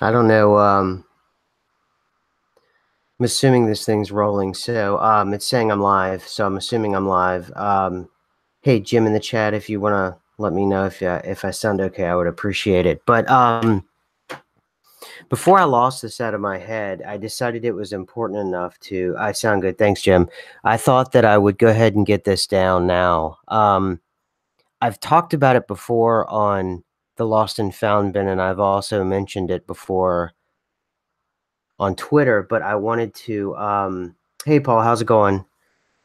I don't know. I'm assuming this thing's rolling. So it's saying I'm live. So I'm assuming I'm live. Hey, Jim in the chat, if you want to let me know if I sound okay, I would appreciate it. But before I lost this out of my head, I decided it was important enough to. I sound good. Thanks, Jim. I thought that I would go ahead and get this down now. I've talked about it before on the Lost and Found bin, and I've also mentioned it before on Twitter, but I wanted to hey Paul, how's it going?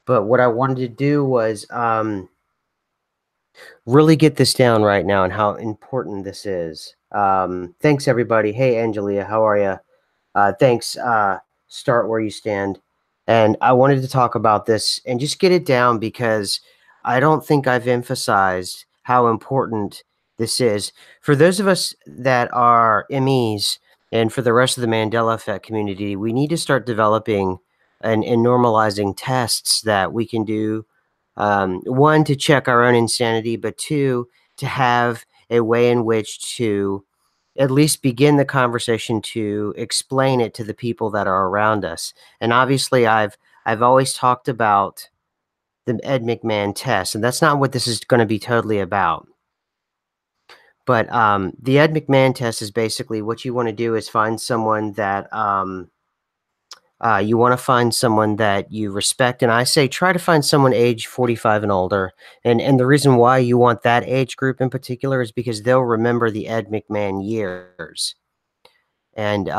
But what I wanted to do was really get this down right now and how important this is. Thanks everybody. Hey Angelia, how are you? Thanks. Start where you stand. And I wanted to talk about this and just get it down because I don't think I've emphasized how important this is. For those of us that are MEs and for the rest of the Mandela effect community, we need to start developing and normalizing tests that we can do. One, to check our own insanity, but two, to have a way in which to at least begin the conversation to explain it to the people that are around us. And obviously I've always talked about the Ed McMahon test, and that's not what this is going to be totally about. But the Ed McMahon test is basically what you want to do is find someone that you want to find someone that you respect, and I say try to find someone age 45 and older. And the reason why you want that age group in particular is because they'll remember the Ed McMahon years. And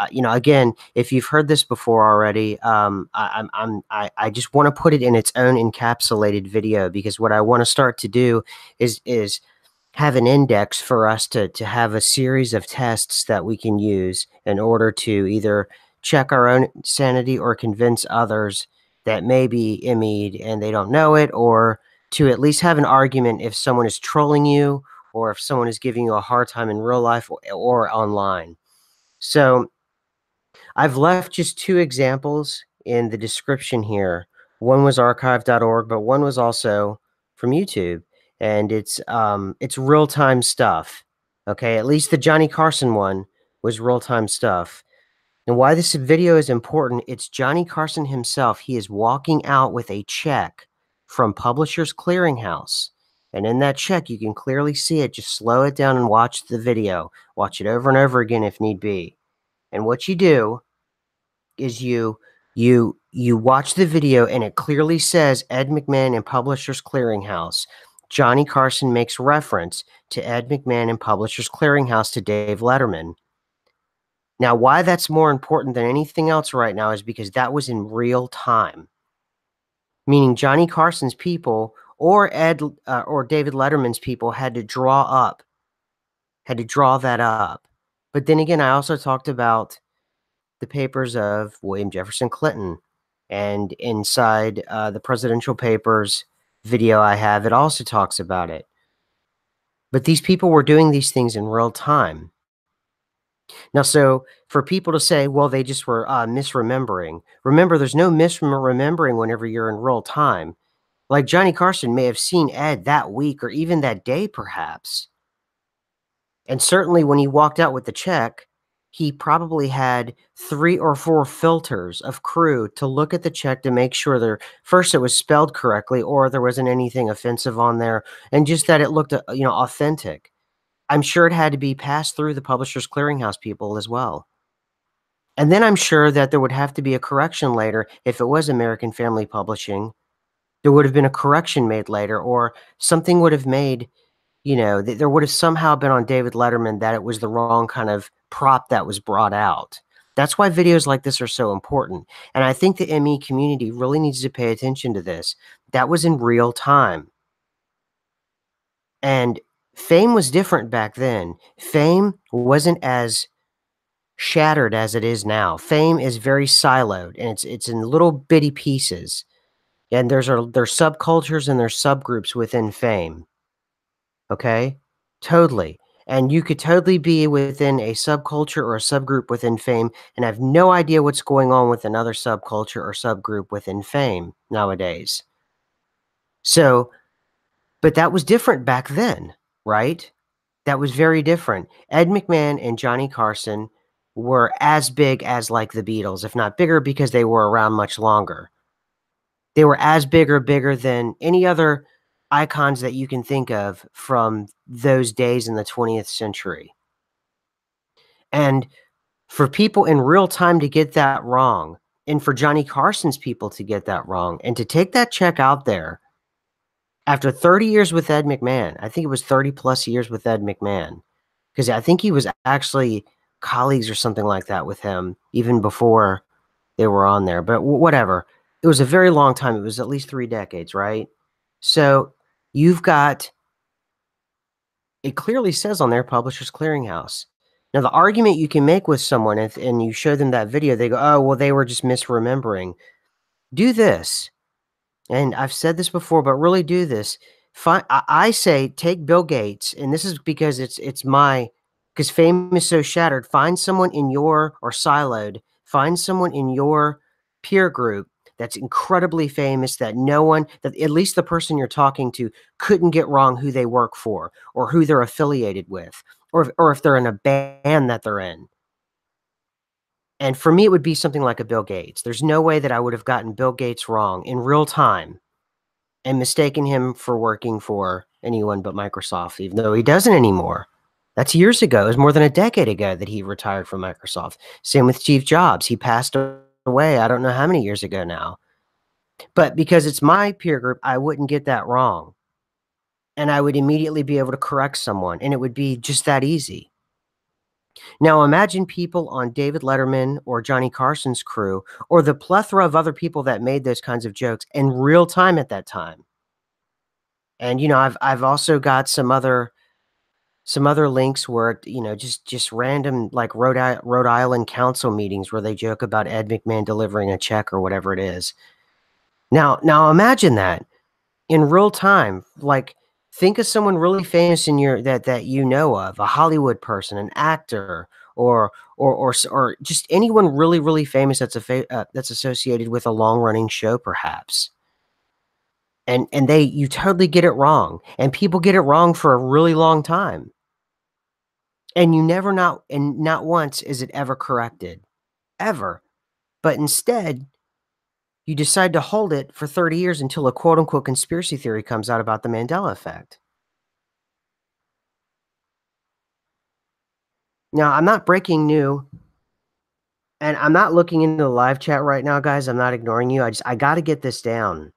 again, if you've heard this before already, I just want to put it in its own encapsulated video because what I want to start to do is have an index for us to have a series of tests that we can use in order to either check our own sanity or convince others that may be IME'd and they don't know it, or to at least have an argument if someone is trolling you or if someone is giving you a hard time in real life or online. So I've left just two examples in the description here. One was archive.org, but one was also from YouTube, and it's real-time stuff. Okay, at least the Johnny Carson one was real-time stuff. And why this video is important, it's Johnny Carson himself. He is walking out with a check from Publishers Clearinghouse. And in that check, you can clearly see it. Just slow it down and watch the video. Watch it over and over again if need be. And what you do is you watch the video and it clearly says Ed McMahon and Publishers Clearinghouse. Johnny Carson makes reference to Ed McMahon and Publishers Clearinghouse to Dave Letterman. Now, why that's more important than anything else right now is because that was in real time. Meaning Johnny Carson's people or or David Letterman's people had to draw that up. But then again, I also talked about the papers of William Jefferson Clinton. And inside the presidential papers video I have, it also talks about it. But these people were doing these things in real time. Now, so for people to say, well, they just were misremembering. Remember, there's no misremembering whenever you're in real time. Like Johnny Carson may have seen Ed that week or even that day, perhaps. And certainly when he walked out with the check, he probably had 3 or 4 filters of crew to look at the check to make sure first it was spelled correctly or there wasn't anything offensive on there, and just that it looked, authentic. I'm sure it had to be passed through the Publishers Clearinghouse people as well. And then I'm sure that there would have to be a correction later if it was American Family Publishing. There would have been a correction made later, or something would have made, there would have somehow been on David Letterman that it was the wrong kind of prop that was brought out. That's why videos like this are so important. And I think the ME community really needs to pay attention to this. That was in real time. And fame was different back then. Fame wasn't as shattered as it is now. Fame is very siloed, and it's in little bitty pieces. And there's subcultures and there's subgroups within fame. Okay? Totally. And you could totally be within a subculture or a subgroup within fame and have no idea what's going on with another subculture or subgroup within fame nowadays. So, but that was different back then, right? That was very different. Ed McMahon and Johnny Carson were as big as, like, the Beatles, if not bigger because they were around much longer. They were as big or bigger than any other icons that you can think of from those days in the 20th century. And for people in real time to get that wrong, and for Johnny Carson's people to get that wrong, and to take that check out there after 30 years with Ed McMahon, I think it was 30 plus years with Ed McMahon, because I think he was actually colleagues or something like that with him even before they were on there, but whatever. It was a very long time. It was at least 3 decades, right? So you've got it clearly says on there Publishers Clearinghouse. Now, the argument you can make with someone if and you show them that video, they go, "Oh, well, they were just misremembering." Do this. And I've said this before, but really do this. I say take Bill Gates, and this is because it's my because fame is so shattered. Find someone in your or siloed. Find someone in your peer group that's incredibly famous that no one that at least the person you're talking to couldn't get wrong who they work for or who they're affiliated with or if they're in a band that they're in. And for me, it would be something like a Bill Gates. There's no way that I would have gotten Bill Gates wrong in real time and mistaken him for working for anyone but Microsoft, even though he doesn't anymore. That's years ago. It was more than a decade ago that he retired from Microsoft. Same with Steve Jobs. He passed away, I don't know how many years ago now. But because it's my peer group, I wouldn't get that wrong. And I would immediately be able to correct someone, and it would be just that easy. Now imagine people on David Letterman or Johnny Carson's crew or the plethora of other people that made those kinds of jokes in real time at that time. And, I've also got some other links where, just random, like, Rhode Island council meetings where they joke about Ed McMahon delivering a check or whatever it is. Now imagine that in real time. Like, think of someone really famous in your that you know of, a Hollywood person, an actor, or just anyone really, really famous that's associated with a long-running show, perhaps. And you totally get it wrong, and people get it wrong for a really long time. And you never not once is it ever corrected, ever. But instead, you decide to hold it for 30 years until a quote unquote conspiracy theory comes out about the Mandela effect. Now, I'm not breaking new, and I'm not looking into the live chat right now, guys. I'm not ignoring you. I got to get this down.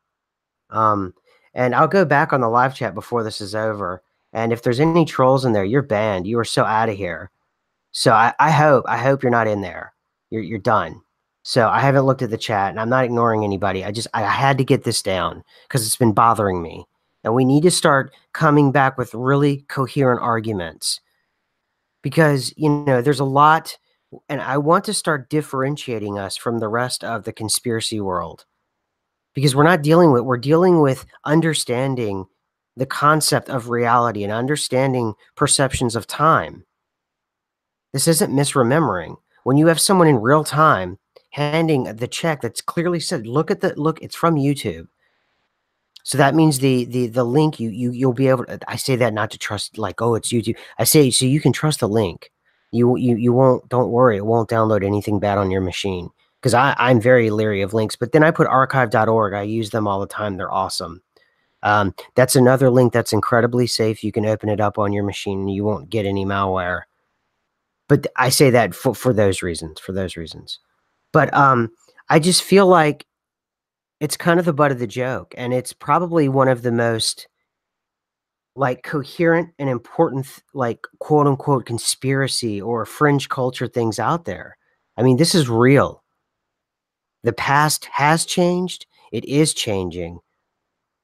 Um, and I'll go back on the live chat before this is over. And if there's any trolls in there, you're banned. You are so out of here. So I hope you're not in there. You're done. So I haven't looked at the chat, and I'm not ignoring anybody. I had to get this down because it's been bothering me. And we need to start coming back with really coherent arguments because, there's a lot, and I want to start differentiating us from the rest of the conspiracy world because we're dealing with understanding the concept of reality and understanding perceptions of time. This isn't misremembering. When you have someone in real time handing the check that's clearly said, look, it's from YouTube. So that means the link you'll be able to, I say that not to trust, like, oh, it's YouTube. I say so you can trust the link. You won't, don't worry, it won't download anything bad on your machine. Because I'm very leery of links, but then I put archive.org. I use them all the time. They're awesome. That's another link that's incredibly safe. You can open it up on your machine and you won't get any malware. But I say that for those reasons, But I just feel like it's kind of the butt of the joke, and it's probably one of the most, like, coherent and important, like, quote unquote conspiracy or fringe culture things out there. I mean, this is real. The past has changed. It is changing.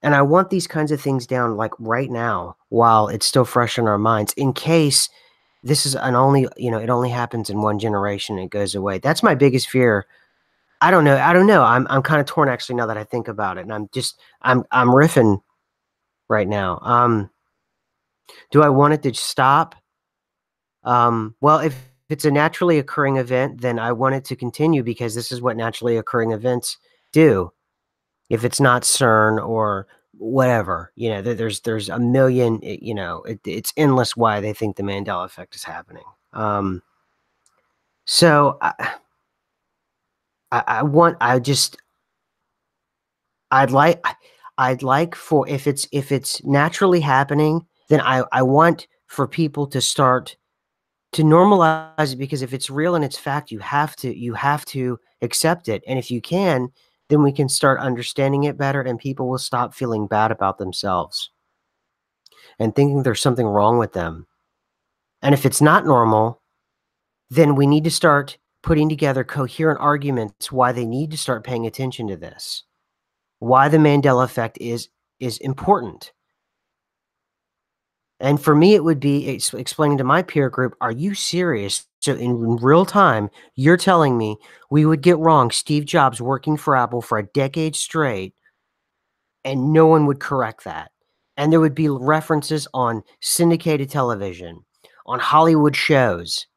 And I want these kinds of things down, like, right now while it's still fresh in our minds in case this is it only happens in one generation and it goes away. That's my biggest fear. I don't know. I'm kind of torn actually now that I think about it, and I'm riffing right now. Do I want it to stop? Well, if it's a naturally occurring event, then I want it to continue because this is what naturally occurring events do. If it's not CERN or whatever, there's a million, it's endless why they think the Mandela effect is happening. So I want, I'd like, I'd like for, if it's naturally happening, then I want for people to start to normalize it, because if it's real and it's fact, you have to accept it. And if you can, then we can start understanding it better, and people will stop feeling bad about themselves and thinking there's something wrong with them. And if it's not normal, then we need to start putting together coherent arguments why they need to start paying attention to this. Why the Mandela effect is important. And for me, it would be explaining to my peer group, are you serious? So in real time, you're telling me we would get wrong Steve Jobs working for Apple for a decade straight, and no one would correct that. And there would be references on syndicated television, on Hollywood shows,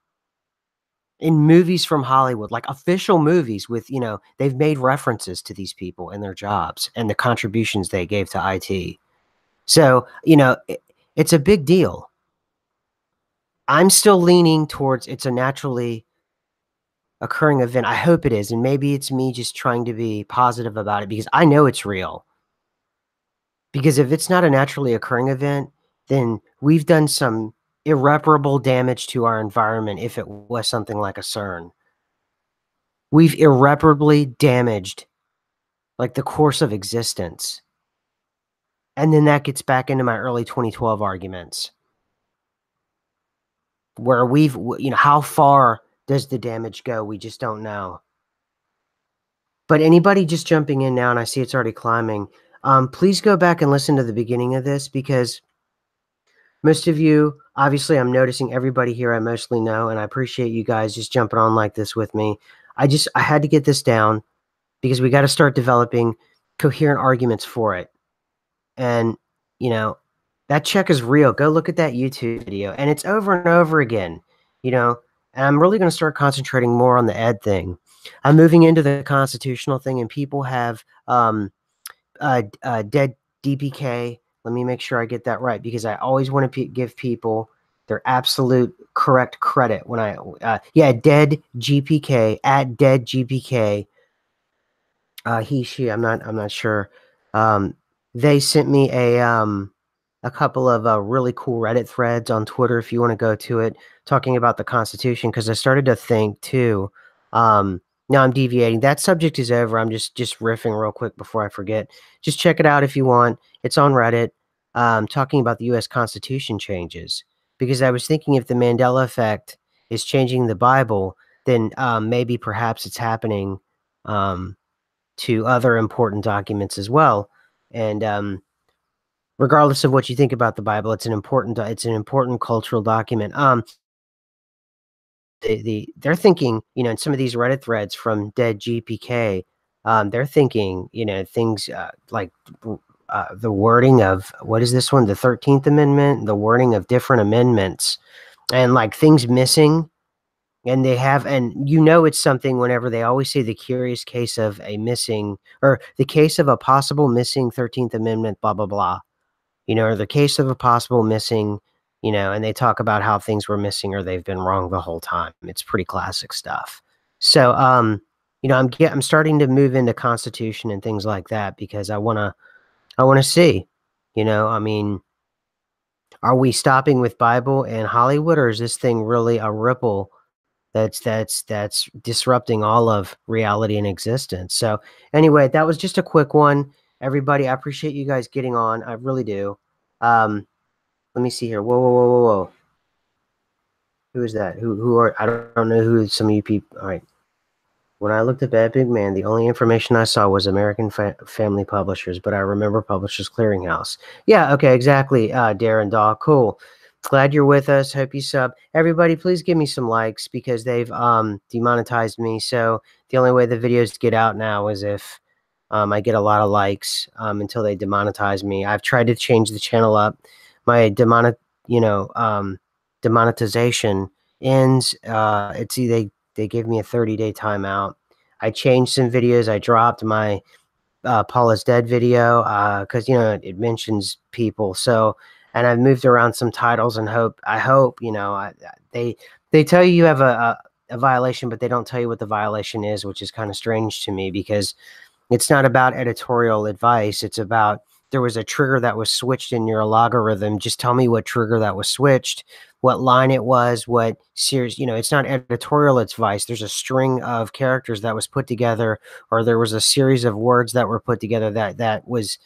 in movies from Hollywood, like official movies with, they've made references to these people and their jobs and the contributions they gave to IT. So, it's a big deal. I'm still leaning towards it's a naturally occurring event. I hope it is. And maybe it's me just trying to be positive about it, because I know it's real. Because if it's not a naturally occurring event, then we've done some irreparable damage to our environment if it was something like a CERN. We've irreparably damaged, like, the course of existence. And then that gets back into my early 2012 arguments, where how far does the damage go? We just don't know. But anybody just jumping in now, and I see it's already climbing, please go back and listen to the beginning of this, because most of you, obviously, I'm noticing everybody here I mostly know, and I appreciate you guys just jumping on like this with me. I had to get this down, because we got to start developing coherent arguments for it. And, that check is real. Go look at that YouTube video, and it's over and over again, and I'm really going to start concentrating more on the Ed thing. I'm moving into the constitutional thing, and people have dead DPK. Let me make sure I get that right, because I always want to give people their absolute correct credit when dead GPK, at dead GPK. He, she, I'm not sure. They sent me a couple of really cool Reddit threads on Twitter, if you want to go to it, talking about the Constitution, because I started to think too. Now I'm deviating. That subject is over. I'm just riffing real quick before I forget. Just check it out if you want. It's on Reddit, talking about the U.S. Constitution changes, because I was thinking if the Mandela effect is changing the Bible, then maybe perhaps it's happening to other important documents as well. And regardless of what you think about the Bible, it's an important cultural document. They're thinking, in some of these Reddit threads from Dead GPK, they're thinking, things like the wording of, what is this one, the 13th Amendment, the wording of different amendments, and like things missing. And it's something whenever they always say the curious case of a missing, or the case of a possible missing 13th Amendment, blah, blah, blah, or the case of a possible missing, and they talk about how things were missing or they've been wrong the whole time. It's pretty classic stuff. So, I'm starting to move into Constitution and things like that, because I want to see, I mean, are we stopping with Bible and Hollywood, or is this thing really a ripple that's disrupting all of reality and existence? So anyway, that was just a quick one. Everybody, I appreciate you guys getting on. I really do. Let me see here. Whoa, whoa, whoa, whoa, whoa. Who is that? I don't know who some of you people. All right. When I looked at Ed McMahon, the only information I saw was American Family Publishers, but I remember Publishers Clearinghouse. Yeah, okay, exactly, Darren Daw. Cool. Glad you're with us. Hope you sub. Everybody, please give me some likes, because they've demonetized me. So the only way the videos get out now is if I get a lot of likes until they demonetize me. I've tried to change the channel up. My demonetization ends. They gave me a 30-day timeout. I changed some videos. I dropped my Paula's Dead video, because, it mentions people, so and I've moved around some titles and I hope, they they tell you have a violation, but they don't tell you what the violation is, which is kinda strange to me because it's not about editorial advice. It's about there was a trigger that was switched in your logarithm. Just tell me what trigger that was switched, what line it was, what series. It's not editorial advice. There's a string of characters that was put together, or there was a series of words that were put together that was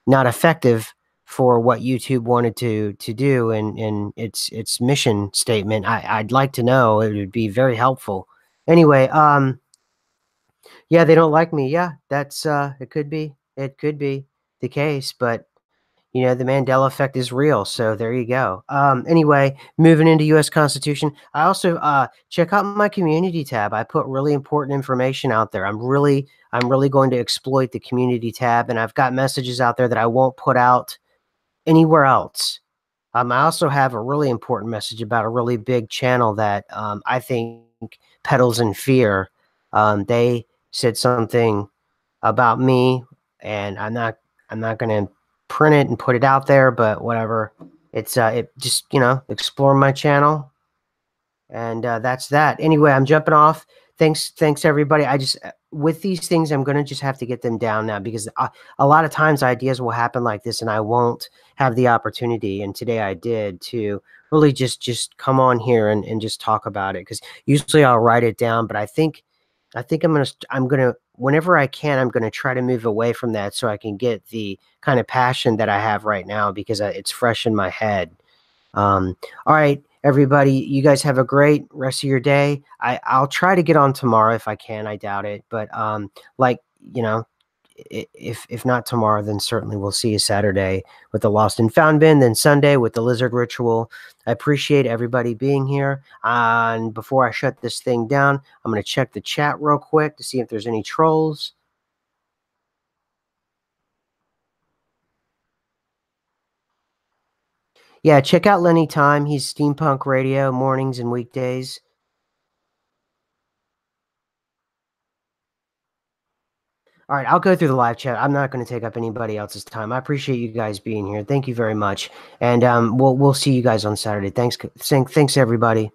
not effective for what YouTube wanted to do and its mission statement. I'd like to know. It would be very helpful. Anyway, yeah, they don't like me. Yeah, that's, it could be the case, but, the Mandela effect is real, so there you go. Anyway, moving into US Constitution, I also, check out my community tab. I put really important information out there. I'm really going to exploit the community tab, and I've got messages out there that I won't put out anywhere else. I also have a really important message about a really big channel that, I think peddles in fear. They said something about me, and I'm not gonna print it and put it out there, but whatever. It just, explore my channel, and, that's that. Anyway, I'm jumping off. Thanks everybody. I just with these things, I'm gonna just have to get them down now because a lot of times ideas will happen like this, and I won't have the opportunity. And today I did to really just come on here and just talk about it because usually I'll write it down, but I think I'm gonna whenever I can, I'm gonna try to move away from that so I can get the kind of passion that I have right now because it's fresh in my head. All right, everybody, you guys have a great rest of your day. I'll try to get on tomorrow if I can. I doubt it, but like you know, if not tomorrow, then certainly we'll see you Saturday with the Lost and Found bin, then Sunday with the Lizard Ritual. I appreciate everybody being here. And before I shut this thing down, I'm going to check the chat real quick to see if there's any trolls. Yeah, check out Lenny Time. He's Steampunk Radio mornings and weekdays. All right, I'll go through the live chat. I'm not going to take up anybody else's time. I appreciate you guys being here. Thank you very much, and we'll see you guys on Saturday. Thanks, everybody.